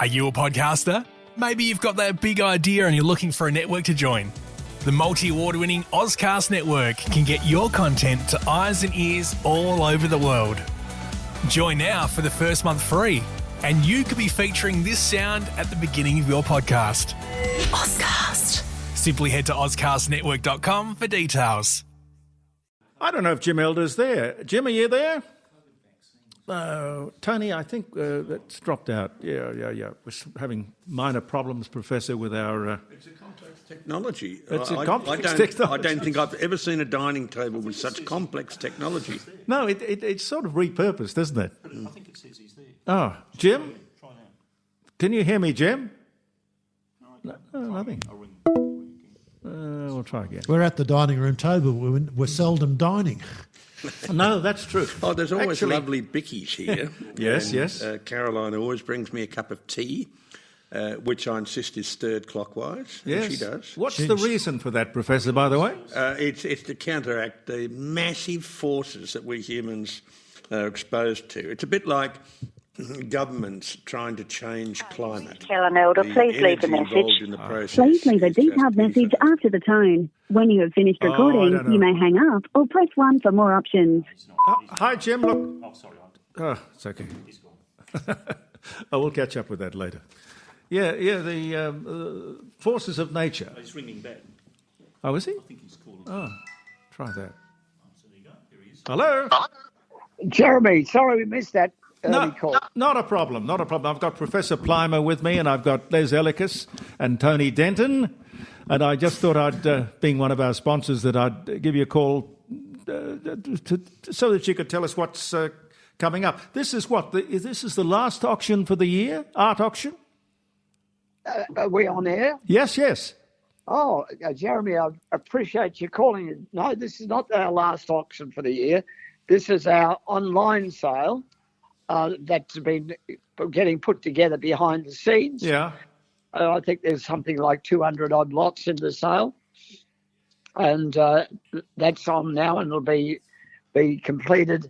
Are you a podcaster? Maybe you've got that big idea and you're looking for a network to join. The multi-award-winning Ozcast network can get your content to eyes and ears all over the world. Join now for the first month free, and you could be featuring this sound at the beginning of your podcast. Ozcast. Simply head to ozcastnetwork.com for details. I don't know if Jim Elder's there. Jim, are you there? Tony, I think that's dropped out. Yeah. We're having minor problems, Professor, with our... It's a complex technology. It's a complex technology. I don't think I've ever seen a dining table with such complex technology. No, it's sort of repurposed, isn't it? I think it says he's there. Oh, Jim? Try now. Can you hear me, Jim? No, nothing. I'll ring. We'll try again. We're at the dining room table. We're seldom dining. No, that's true. Oh, there's always lovely bickies here. Yes. Caroline always brings me a cup of tea, which I insist is stirred clockwise. Yes. And she does. What's the reason for that, Professor, by the way? It's to counteract the massive forces that we humans are exposed to. It's a bit like governments trying to change climate. Helen Elder, please leave a message. Please leave a detailed message after the tone. When you have finished recording, you may hang up or press 1 for more options. Hi, Jim. Look. Oh, sorry. It's okay. He's gone. We'll catch up with that later. Yeah, the forces of nature. He's ringing back. Oh, is he? I think he's calling. Oh, try that. So there you go. Here he is. Hello? Jeremy, sorry we missed that early call. Not a problem. I've got Professor Plimer with me, and I've got Les Elekes and Tony Denton. And I just thought being one of our sponsors, that I'd give you a call so that you could tell us what's coming up. This is this is the last auction for the year, art auction? Are we on air? Yes. Oh, Jeremy, I appreciate you calling. No, this is not our last auction for the year. This is our online sale that's been getting put together behind the scenes. Yeah. I think there's something like 200 odd lots in the sale, and that's on now, and it'll be completed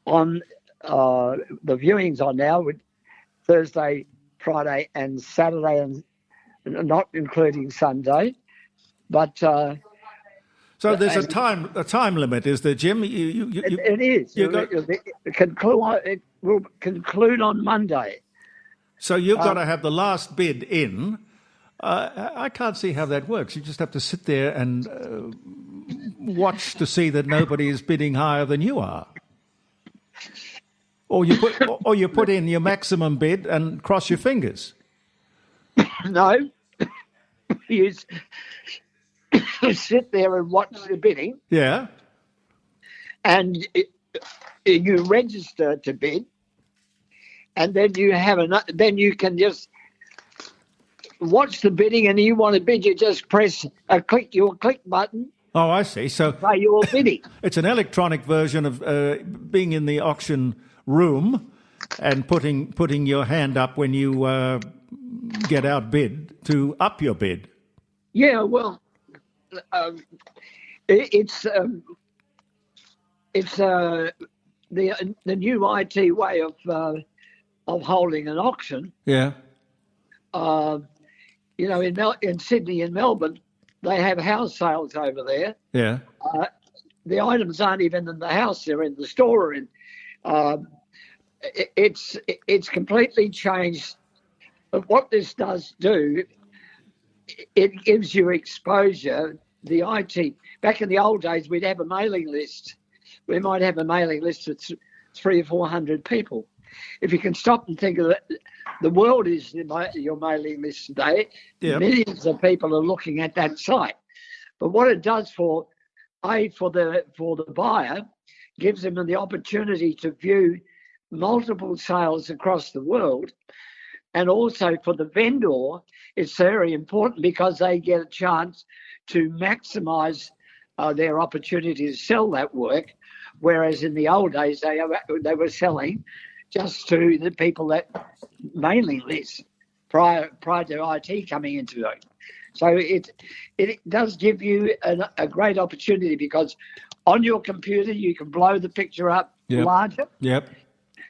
on the viewings on now with Thursday, Friday, and Saturday, and not including Sunday. But so there's a time limit, is there, Jim? It is. It will conclude on Monday. So you've got to have the last bid in. I can't see how that works. You just have to sit there and watch to see that nobody is bidding higher than you are. Or you put in your maximum bid and cross your fingers. No. You sit there and watch the bidding. Yeah. And you register to bid. And then you can just watch the bidding, and you want to bid, you just press your click button. Oh, I see. So you're bidding. It's an electronic version of being in the auction room and putting your hand up when you get outbid to up your bid. Yeah, well, it's the new IT way of holding an auction. Yeah. In Sydney and Melbourne, they have house sales over there. Yeah. The items aren't even in the house; they're in the store. And it's completely changed. But what this does do, it gives you exposure. The IT back in the old days, we'd have a mailing list. We might have a mailing list of 300 or 400 people. If you can stop and think of it, the world is your mailing list today. Yep. Millions of people are looking at that site. But what it does for the buyer, gives them the opportunity to view multiple sales across the world. And also for the vendor, it's very important because they get a chance to maximise their opportunity to sell that work, whereas in the old days they were selling just to the people that mailing list prior to IT coming into it. So it does give you a great opportunity because on your computer you can blow the picture up larger. Yep.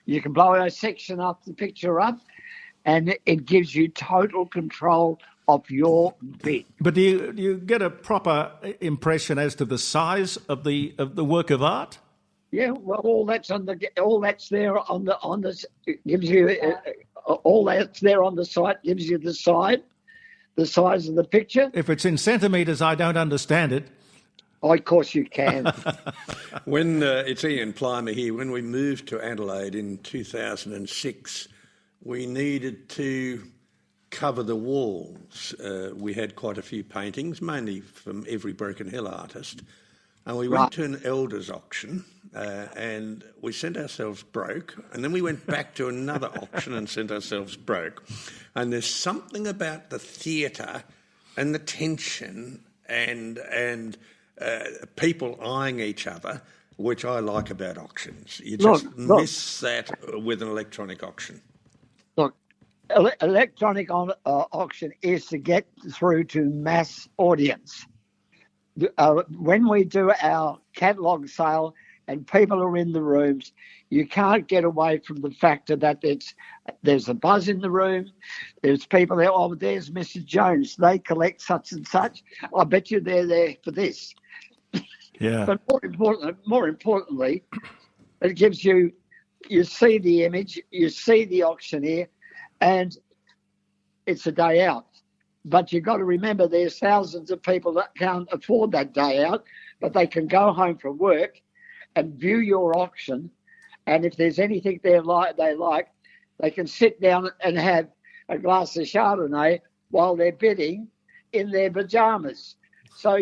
You can blow a section of the picture up, and it gives you total control of your bid. But do you get a proper impression as to the size of the work of art? Yeah, well, all that's there on the gives you all that's there on the site gives you the size of the picture. If it's in centimetres, I don't understand it. Oh, of course you can. When it's Ian Plimer here, when we moved to Adelaide in 2006, we needed to cover the walls. We had quite a few paintings, mainly from every Broken Hill artist. And we went to an elders auction and we sent ourselves broke. And then we went back to another auction and sent ourselves broke. And there's something about the theatre and the tension and people eyeing each other, which I like about auctions. You just miss that with an electronic auction. Look, electronic auction is to get through to mass audience. When we do our catalogue sale and people are in the rooms, you can't get away from the fact that there's a buzz in the room. There's people there. Oh, there's Mrs. Jones. They collect such and such. I bet you they're there for this. Yeah. But more importantly, it gives you see the image, you see the auctioneer, and it's a day out. But you've got to remember there's thousands of people that can't afford that day out, but they can go home from work and view your auction. And if there's anything they like, they can sit down and have a glass of Chardonnay while they're bidding in their pajamas. So,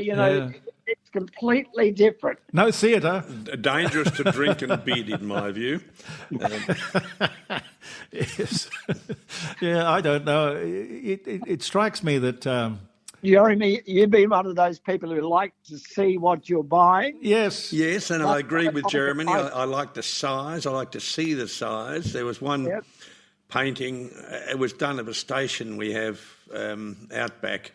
it's completely different. No theatre. Dangerous to drink and bid, in my view. Yes. Yeah, I don't know. It strikes me that... Jeremy, you've been one of those people who like to see what you're buying. Yes. Yes, and I agree with Jeremy. I like the size. I like to see the size. There was one painting. It was done at a station we have out back,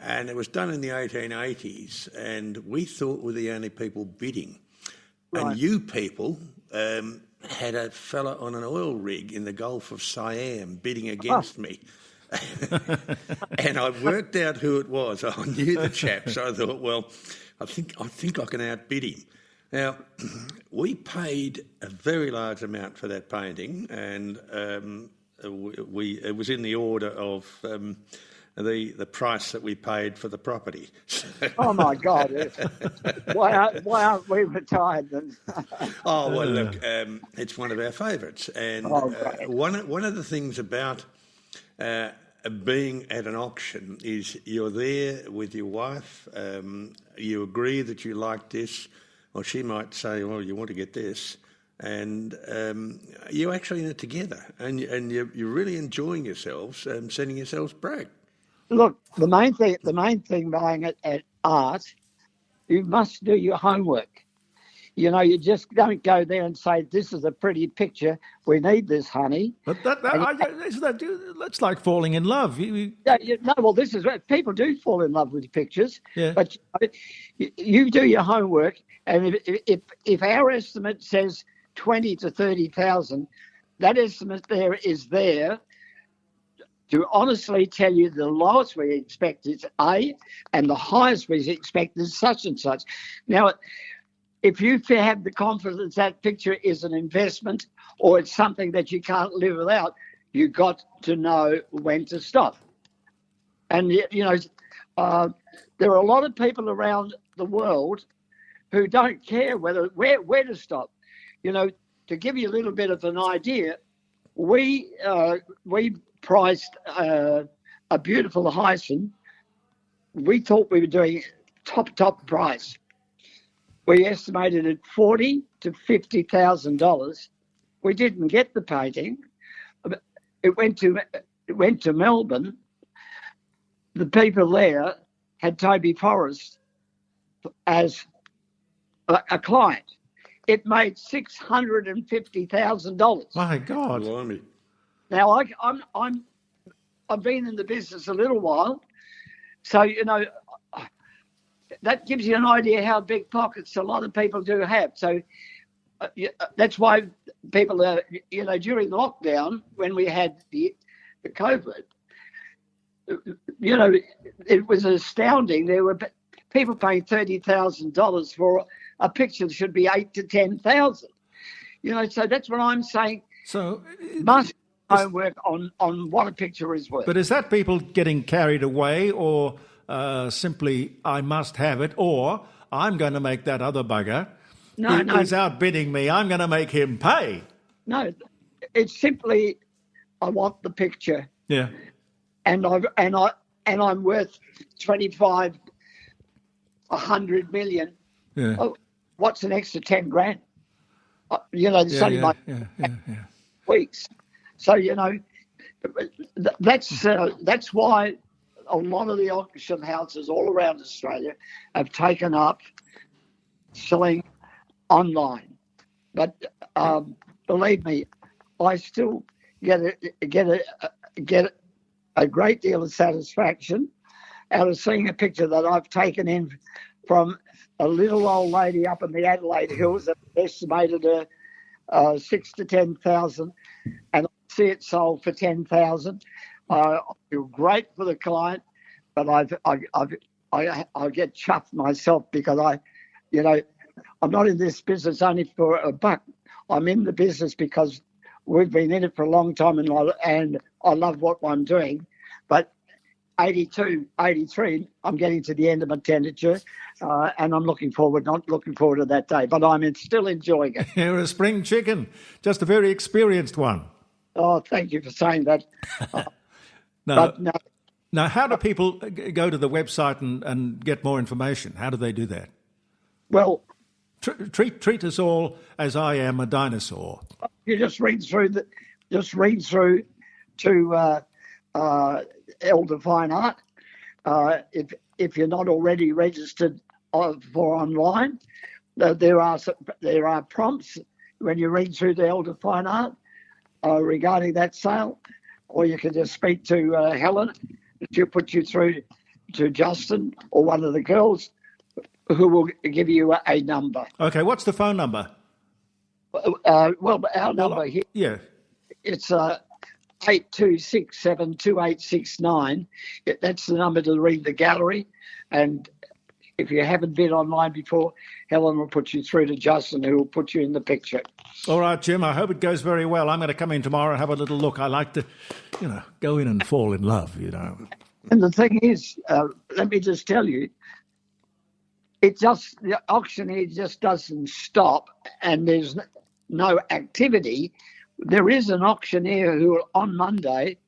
and it was done in the 1880s, and we thought we were the only people bidding. Right. And you people had a fella on an oil rig in the Gulf of Siam bidding against me. And I worked out who it was. I knew the chap, so I thought, well, I think I can outbid him. Now, we paid a very large amount for that painting, and it was in the order of the price that we paid for the property. Oh my God! Why aren't we retired then? Oh well, look, it's one of our favourites, and one of the things about being at an auction is you're there with your wife. You agree that you like this, or she might say, "Well, you want to get this." And you're actually in it together, and you're really enjoying yourselves, sending yourselves broke. Look, the main thing buying it at art, you must do your homework. You just don't go there and say, "This is a pretty picture. We need this, honey." But that's like falling in love. Well, this is what people do fall in love with pictures. Yeah. But you do your homework, and if our estimate says 20 to 30,000, that estimate there is there to honestly tell you the lowest we expect is A and the highest we expect is such and such. Now, if you have the confidence that picture is an investment or it's something that you can't live without, you've got to know when to stop. And, there are a lot of people around the world who don't care where to stop. To give you a little bit of an idea, we priced a beautiful hyson. We thought we were doing top price. We estimated it $40,000 to $50,000. We didn't get the painting. It went to Melbourne. The people there had Toby Forrest as a client. It made $650,000. My God! Blimey. Now I've been in the business a little while, so that gives you an idea how big pockets a lot of people do have. So that's why people are, during lockdown when we had the COVID, you know, it was astounding. There were people paying $30,000 for a picture that should be $8,000 to $10,000. You know, so that's what I'm saying. So must homework on what a picture is worth. But is that people getting carried away, or simply I must have it, or I'm going to make that other bugger who's outbidding me, I'm going to make him pay? No, it's simply I want the picture. Yeah. And I'm worth 25, 100 million. Yeah. Oh, what's an extra 10 grand? You know, there's only weeks. So, you know, that's why a lot of the auction houses all around Australia have taken up selling online. But believe me, I still get a great deal of satisfaction out of seeing a picture that I've taken in from a little old lady up in the Adelaide Hills that estimated her 6,000 to 10,000, and I see it sold for 10,000. I feel great for the client, but I get chuffed myself because I'm not in this business only for a buck. I'm in the business because we've been in it for a long time, and I love what I'm doing. But 82, 83, I'm getting to the end of my tenure, and I'm not looking forward to that day. But I'm still enjoying it. You're a spring chicken, just a very experienced one. Oh, thank you for saying that. Now, how do people go to the website and get more information? How do they do that? Well, treat us all as I am a dinosaur. You just read through to Elder Fine Art. If you're not already registered for online, there are prompts when you read through the Elder Fine Art regarding that sale, or you can just speak to Helen. She'll put you through to Justin or one of the girls, who will give you a number. Okay, what's the phone number? Well, our number here. Yeah. It's 82672869. That's the number to read the gallery. And if you haven't been online before, Helen will put you through to Justin, who will put you in the picture. All right, Jim, I hope it goes very well. I'm going to come in tomorrow and have a little look. I like to, go in and fall in love, And the thing is, let me just tell you, the auctioneer just doesn't stop and there's no activity. There is an auctioneer who on Monday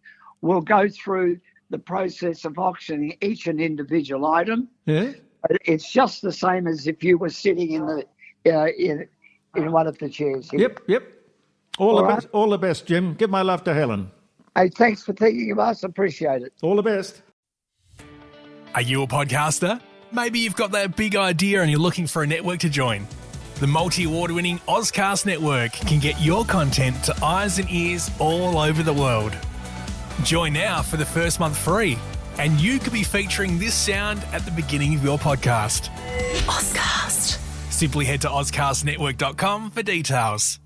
will go through the process of auctioning each and individual item. Yeah. It's just the same as if you were sitting in one of the chairs here. Yep. All the best, Jim. Give my love to Helen. Hey, thanks for thinking of us. Appreciate it. All the best. Are you a podcaster? Maybe you've got that big idea and you're looking for a network to join. The multi-award-winning Ozcast network can get your content to eyes and ears all over the world. Join now for the first month free, and you could be featuring this sound at the beginning of your podcast. Ozcast. Simply head to ozcastnetwork.com for details.